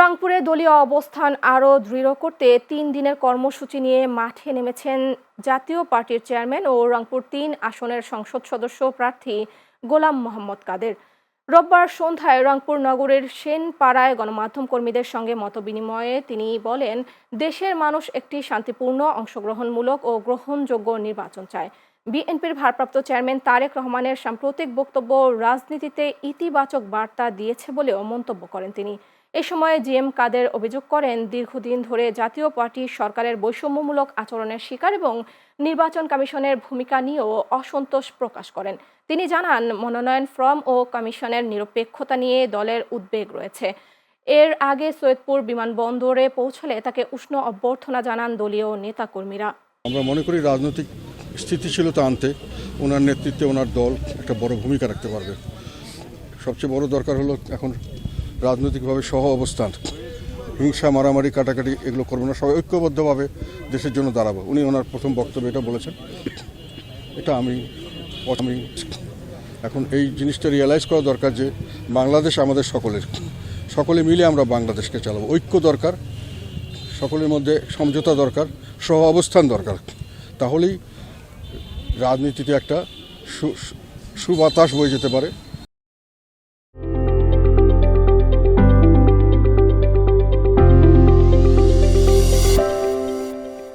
রংপুরে দলীয় অবস্থান আরও দৃঢ় করতে ৩ দিনের কর্মসূচি নিয়ে মাঠে নেমেছেন জাতীয় পার্টির চেয়ারম্যান ও রংপুর-৩ আসনের সংসদ সদস্য প্রার্থী গোলাম মোহাম্মদ কাদের। রোববার সন্ধ্যায় রংপুর নগরের সেনপাড়ায় গণমাধ্যম কর্মীদের সঙ্গে মতবিনিময়ে তিনি বলেন, দেশের মানুষ একটি শান্তিপূর্ণ, অংশগ্রহণমূলক ও গ্রহণযোগ্য নির্বাচন চায়। বিএনপির ভারপ্রাপ্ত চেয়ারম্যান তারেক রহমানের সাম্প্রতিক বক্তব্য রাজনীতিতে ইতিবাচক বার্তা দিয়েছে বলেও মন্তব্য করেন তিনি। এ সময় জিএম কাদের অভিযোগ করেন, দীর্ঘদিন ধরে জাতীয় পার্টি সরকারের বৈষম্যমূলক আচরণের শিকার এবং নির্বাচন কমিশনের ভূমিকা নিয়েও অসন্তোষ প্রকাশ করেন। তিনি জানান, মনোনয়ন ফর্ম ও কমিশনের নিরপেক্ষতা নিয়ে দলের উদ্বেগ রয়েছে। এর আগে সৈয়দপুর বিমানবন্দরে পৌঁছলে তাকে উষ্ণ অভ্যর্থনা জানান দলীয় নেতাকর্মীরা। আমরা মনে করি রাজনৈতিক স্থিতিশীলতা আনতে ওনার নেতৃত্বে ওনার দল একটা বড় ভূমিকা রাখতে পারবে। সবচেয়ে বড় দরকার হলো এখন রাজনৈতিকভাবে সহ অবস্থান, হিংসা, মারামারি, কাটাকাটি এগুলো করবো না, সবাই ঐক্যবদ্ধভাবে দেশের জন্য দাঁড়াবো। উনি ওনার প্রথম বক্তব্যে এটা বলেছেন। এটা আমি এখন এই জিনিসটা রিয়েলাইজ করা দরকার যে বাংলাদেশ আমাদের সকলে মিলে আমরা বাংলাদেশকে চালাবো। ঐক্য দরকার, সকলের মধ্যে সমঝোতা দরকার, সহ অবস্থান দরকার। তাহলেই রাজনীতিতে একটা সুবাতাস বয়ে যেতে পারে।